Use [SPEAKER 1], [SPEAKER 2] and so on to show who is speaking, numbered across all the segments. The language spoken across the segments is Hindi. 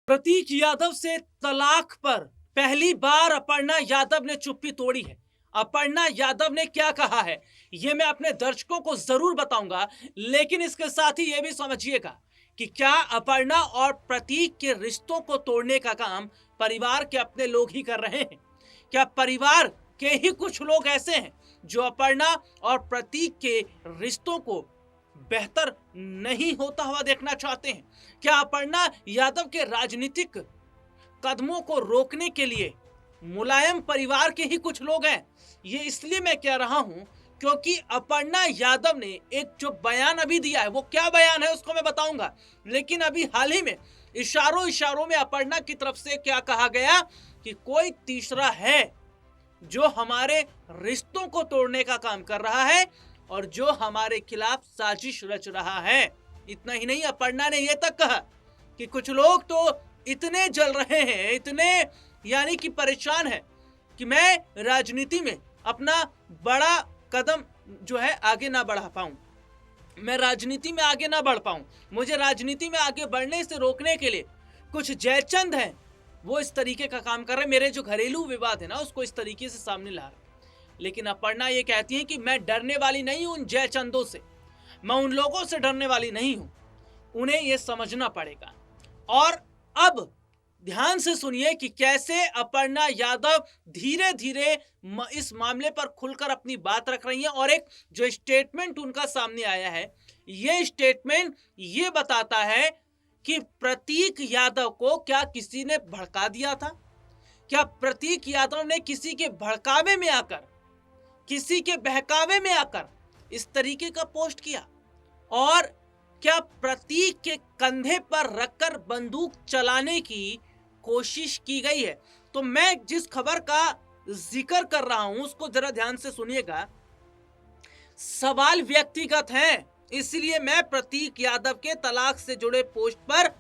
[SPEAKER 1] प्रतीक यादव से तलाक पर पहली बार अपर्णा यादव ने चुप्पी तोड़ी है। अपर्णा यादव ने क्या कहा है यह मैं अपने दर्शकों को जरूर बताऊंगा, लेकिन इसके साथ ही यह भी समझिएगा कि क्या अपर्णा और प्रतीक के रिश्तों को तोड़ने का काम परिवार के अपने लोग ही कर रहे हैं। क्या परिवार के ही कुछ लोग ऐसे हैं जो अपर्णा और प्रतीक के रिश्तों को बेहतर नहीं होता हुआ देखना चाहते हैं। क्या अपर्णा यादव के राजनीतिक कदमों को रोकने के लिए मुलायम परिवार के ही कुछ लोग हैं। ये इसलिए मैं कह रहा हूं क्योंकि अपर्णा यादव ने एक जो बयान अभी दिया है, वो क्या बयान है उसको मैं बताऊंगा, लेकिन अभी हाल ही में इशारों इशारों में अपर्णा की तरफ से क्या कहा गया कि कोई तीसरा है जो हमारे रिश्तों को तोड़ने का काम कर रहा है और जो हमारे खिलाफ साजिश रच रहा है। इतना ही नहीं, अपर्णा ने यह तक कहा कि कुछ लोग तो इतने जल रहे हैं, इतने यानी कि परेशान है कि मैं राजनीति में अपना बड़ा कदम जो है आगे ना बढ़ा पाऊं, मैं राजनीति में आगे ना बढ़ पाऊं। मुझे राजनीति में आगे बढ़ने से रोकने के लिए कुछ जयचंद हैं, वो इस तरीके का काम कर रहे हैं, मेरे जो घरेलू विवाद है ना उसको इस तरीके से सामने ला रहे। लेकिन अपर्णा ये कहती है कि मैं डरने वाली नहीं हूं उन जयचंदों से, मैं उन लोगों से डरने वाली नहीं हूं, उन्हें यह समझना पड़ेगा। और अब ध्यान से सुनिए कि कैसे अपर्णा यादव धीरे धीरे इस मामले पर खुलकर अपनी बात रख रही हैं। और एक जो स्टेटमेंट उनका सामने आया है, यह स्टेटमेंट ये बताता है कि प्रतीक यादव को क्या किसी ने भड़का दिया था, क्या प्रतीक यादव ने किसी के भड़कावे में आकर, किसी के बहकावे में आकर इस तरीके का पोस्ट किया, और क्या प्रतीक के कंधे पर रखकर बंदूक चलाने की कोशिश की गई है। तो मैं जिस खबर का जिक्र कर रहा हूं उसको जरा ध्यान से सुनिएगा। सवाल व्यक्तिगत है, इसलिए मैं प्रतीक यादव के तलाक से जुड़े पोस्ट पर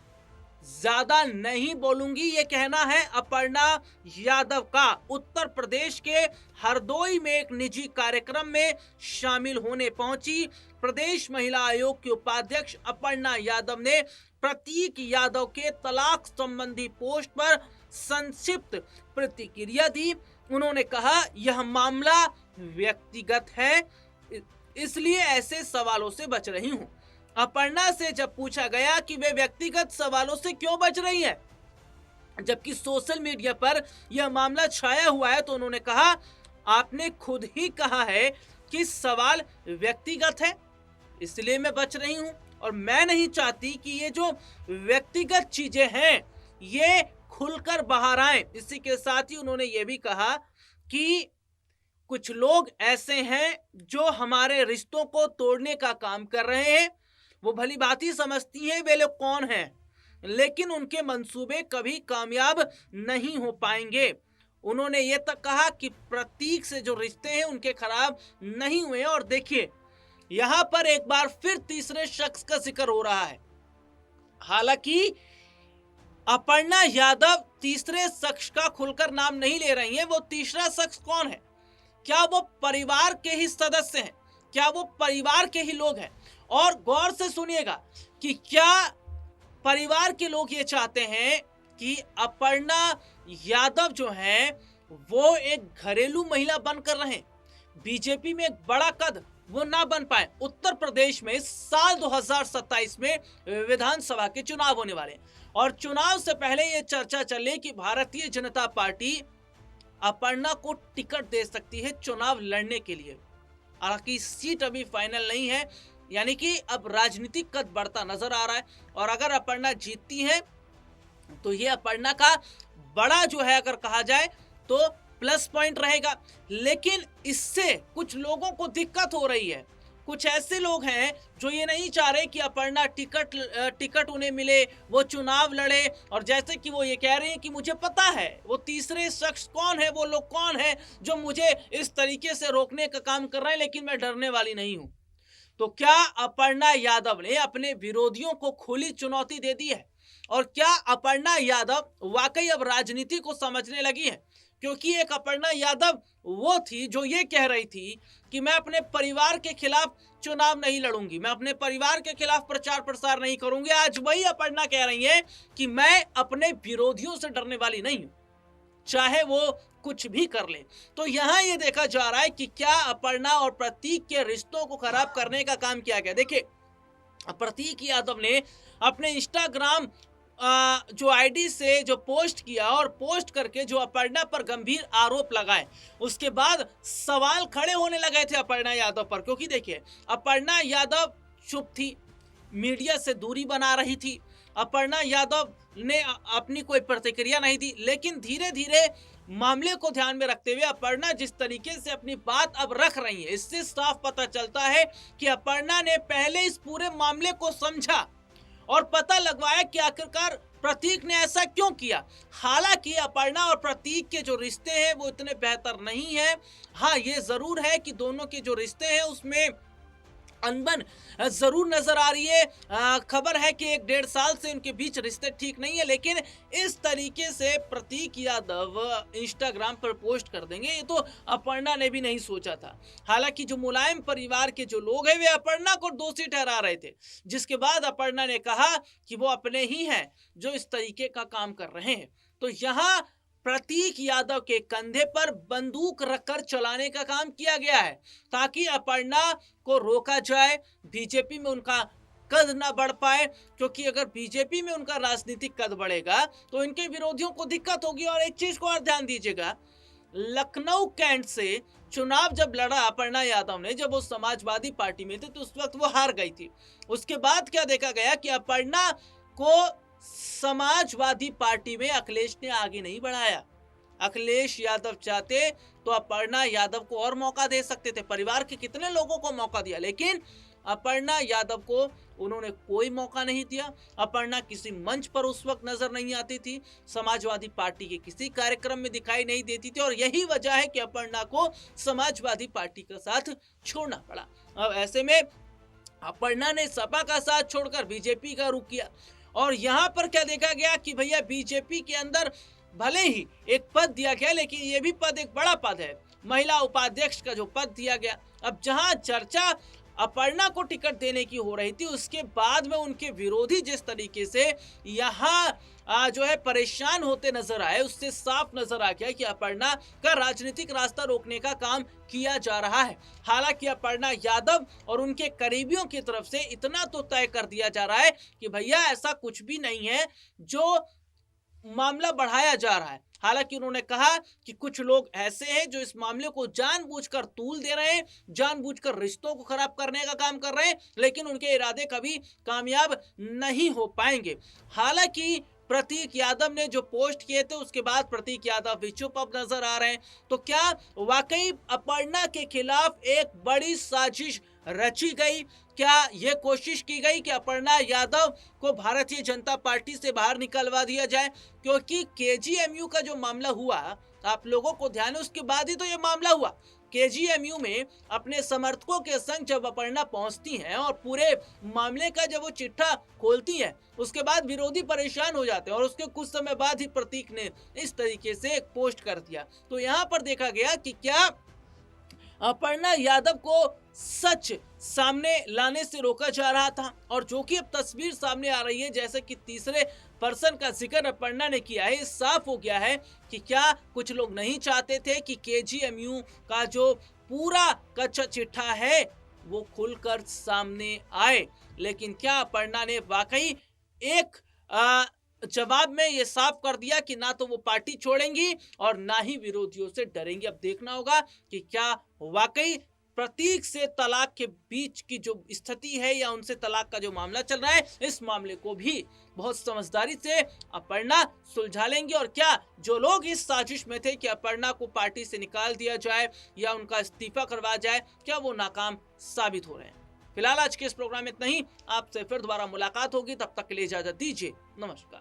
[SPEAKER 1] ज्यादा नहीं बोलूंगी, ये कहना है अपर्णा यादव का। उत्तर प्रदेश के हरदोई में एक निजी कार्यक्रम में शामिल होने पहुंची प्रदेश महिला आयोग की उपाध्यक्ष अपर्णा यादव ने प्रतीक यादव के तलाक संबंधी पोस्ट पर संक्षिप्त प्रतिक्रिया दी। उन्होंने कहा, यह मामला व्यक्तिगत है, इसलिए ऐसे सवालों से बच रही हूं। अपर्णा से जब पूछा गया कि वे व्यक्तिगत सवालों से क्यों बच रही हैं, जबकि सोशल मीडिया पर यह मामला छाया हुआ है, तो उन्होंने कहा, आपने खुद ही कहा है कि सवाल व्यक्तिगत है, इसलिए मैं बच रही हूं और मैं नहीं चाहती कि ये जो व्यक्तिगत चीजें हैं ये खुलकर बाहर आए। इसी के साथ ही उन्होंने ये भी कहा कि कुछ लोग ऐसे हैं जो हमारे रिश्तों को तोड़ने का काम कर रहे हैं, वो भली बात ही समझती हैं वे लोग कौन हैं, लेकिन उनके मंसूबे कभी कामयाब नहीं हो पाएंगे। उन्होंने ये तक कहा कि प्रतीक से जो रिश्ते हैं उनके खराब नहीं हुए। और देखिए, यहां पर एक बार फिर तीसरे शख्स का जिक्र हो रहा है। हालांकि अपर्णा यादव तीसरे शख्स का खुलकर नाम नहीं ले रही हैं। वो तीसरा शख्स कौन है? क्या वो परिवार के ही सदस्य हैं? क्या वो परिवार के ही लोग हैं? और गौर से सुनिएगा कि क्या परिवार के लोग ये चाहते हैं कि अपर्णा यादव जो है वो एक घरेलू महिला बनकर रहें, बीजेपी में एक बड़ा कद वो ना बन पाए। उत्तर प्रदेश में साल 2027 में विधानसभा के चुनाव होने वाले हैं और चुनाव से पहले ये चर्चा चले कि भारतीय जनता पार्टी अपर्णा को टिकट दे सकती है चुनाव लड़ने के लिए। हालांकि सीट अभी फाइनल नहीं है, यानी कि अब राजनीतिक कद बढ़ता नजर आ रहा है। और अगर अपर्णा जीतती है तो ये अपर्णा का बड़ा जो है अगर कहा जाए तो प्लस पॉइंट रहेगा। लेकिन इससे कुछ लोगों को दिक्कत हो रही है। कुछ ऐसे लोग हैं जो ये नहीं चाह रहे कि अपर्णा टिकट उन्हें मिले, वो चुनाव लड़े। और जैसे कि वो ये कह रहे हैं कि मुझे पता है वो तीसरे शख्स कौन है, वो लोग कौन है जो मुझे इस तरीके से रोकने का काम कर रहे हैं, लेकिन मैं डरने वाली नहीं हूं। तो क्या अपर्णा यादव ने अपने विरोधियों को खुली चुनौती दे दी है? और क्या अपर्णा यादव वाकई अब राजनीति को समझने लगी है? क्योंकि एक अपर्णा यादव वो थी जो ये कह रही थी कि मैं अपने परिवार के खिलाफ चुनाव नहीं लड़ूंगी, मैं अपने परिवार के खिलाफ प्रचार प्रसार नहीं करूंगी। आज वही अपर्णा कह रही है कि मैं अपने विरोधियों से डरने वाली नहीं हूं, चाहे वो कुछ भी कर ले। तो यहां ये देखा जा रहा है कि क्या अपर्णा और प्रतीक के रिश्तों को खराब करने का काम किया गया। देखिए, प्रतीक यादव ने अपने इंस्टाग्राम जो आईडी से जो पोस्ट किया और पोस्ट करके जो अपर्णा पर गंभीर आरोप लगाए, उसके बाद सवाल खड़े होने लगे थे अपर्णा यादव पर। क्योंकि देखिए, अपर्णा यादव चुप थी, मीडिया से दूरी बना रही थी, अपर्णा यादव ने अपनी कोई प्रतिक्रिया नहीं दी। लेकिन धीरे धीरे मामले को ध्यान में रखते हुए अपर्णा जिस तरीके से अपनी बात अब रख रही है, इससे साफ पता चलता है कि अपर्णा ने पहले इस पूरे मामले को समझा और पता लगवाया कि आखिरकार प्रतीक ने ऐसा क्यों किया। हालांकि अपर्णा और प्रतीक के जो रिश्ते हैं वो इतने बेहतर नहीं है। हाँ, ये जरूर है कि दोनों के जो रिश्ते हैं उसमें अनबन जरूर नजर आ रही है। खबर है कि 1-1.5 साल से उनके बीच रिश्ते ठीक नहीं है, लेकिन इस तरीके से प्रतीक यादव इंस्टाग्राम पर पोस्ट कर देंगे, ये तो अपर्णा ने भी नहीं सोचा था। हालांकि जो मुलायम परिवार के जो लोग हैं वे अपर्णा को दोषी ठहरा रहे थे, जिसके बाद अपर्णा ने कहा कि वो अपने ही हैं जो इस तरीके का काम कर रहे हैं। तो यहाँ प्रतीक यादव के कंधे पर बंदूक रखकर चलाने का काम किया गया है ताकि अपर्णा को रोका जाए, बीजेपी में उनका कद ना बढ़ पाए। क्योंकि अगर बीजेपी में उनका राजनीतिक कद बढ़ेगा तो इनके विरोधियों को दिक्कत होगी। और एक चीज को और ध्यान दीजिएगा, लखनऊ कैंट से चुनाव जब लड़ा अपर्णा यादव ने, जब वो समाजवादी पार्टी में थे तो उस वक्त वो हार गई थी। उसके बाद क्या देखा गया कि अपर्णा को समाजवादी पार्टी में अखिलेश ने आगे नहीं बढ़ाया। अखिलेश यादव चाहते तो अपर्णा यादव को और मौका दे सकते थे, परिवार के कितने लोगों को मौका दिया, लेकिन अपर्णा यादव को उन्होंने कोई मौका नहीं दिया। अपर्णा किसी मंच पर उस वक्त नजर नहीं आती थी, समाजवादी पार्टी के किसी कार्यक्रम में दिखाई नहीं देती थी, और यही वजह है कि अपर्णा को समाजवादी पार्टी का साथ छोड़ना पड़ा। अब ऐसे में अपर्णा ने सपा का साथ छोड़कर बीजेपी का रुख किया। और यहाँ पर क्या देखा गया कि भैया बीजेपी के अंदर भले ही एक पद दिया गया, लेकिन ये भी पद एक बड़ा पद है, महिला उपाध्यक्ष का जो पद दिया गया। अब जहां चर्चा अपर्णा को टिकट देने की हो रही थी, उसके बाद में उनके विरोधी जिस तरीके से यहाँ जो है परेशान होते नजर आए, उससे साफ नजर आ गया कि अपर्णा का राजनीतिक रास्ता रोकने का काम किया जा रहा है। हालांकि अपर्णा यादव और उनके करीबियों की तरफ से इतना तो तय कर दिया जा रहा है कि भैया ऐसा कुछ भी नहीं है जो मामला बढ़ाया जा रहा है। हालांकि उन्होंने कहा कि कुछ लोग ऐसे हैं जो इस मामले को जानबूझकर तूल दे रहे हैं, जानबूझकर रिश्तों को खराब करने का काम कर रहे हैं, लेकिन उनके इरादे कभी कामयाब नहीं हो पाएंगे। हालांकि प्रतीक यादव ने जो पोस्ट किए थे उसके बाद प्रतीक यादव भी चुप अब नजर आ रहे हैं। तो क्या वाकई अपर्णा के खिलाफ एक बड़ी साजिश रची गई? क्या यह कोशिश की गई कि अपर्णा यादव को भारतीय जनता पार्टी से बाहर निकलवा दिया जाए? क्योंकि केजीएमयू का जो मामला हुआ, आप लोगों को ध्यान है, उसके बाद ही तो यह मामला हुआ। केजीएमयू में अपने समर्थकों के संग जब अपर्णा पहुंचती हैं और पूरे मामले का जब वो चिट्ठा खोलती हैं, उसके बाद विरोधी परेशान हो जाते हैं और उसके कुछ समय बाद ही प्रतीक ने इस तरीके से एक पोस्ट कर दिया। तो यहाँ पर देखा गया कि क्या अपर्णा यादव को सच सामने लाने से रोका जा रहा था, और जो कि अब तस्वीर सामने आ रही है, जैसे कि तीसरे पर्सन का जिक्र अपर्णा ने किया है, साफ हो गया है कि क्या कुछ लोग नहीं चाहते थे कि केजीएमयू का जो पूरा कच्चा चिट्ठा है वो खुलकर सामने आए। लेकिन क्या अपर्णा ने वाकई एक जवाब में ये साफ कर दिया कि ना तो वो पार्टी छोड़ेंगी और ना ही विरोधियों से डरेंगी। अब देखना होगा कि क्या वाकई प्रतीक से तलाक के बीच की जो स्थिति है या उनसे तलाक का जो मामला चल रहा है, इस मामले को भी बहुत समझदारी से अपर्णा सुलझा लेंगी, और क्या जो लोग इस साजिश में थे कि अपर्णा को पार्टी से निकाल दिया जाए या उनका इस्तीफा करवाया जाए, क्या वो नाकाम साबित हो रहे हैं। फिलहाल आज के इस प्रोग्राम में इतना ही, आपसे फिर दोबारा मुलाकात होगी, तब तक के लिए इजाजत दीजिए, नमस्कार।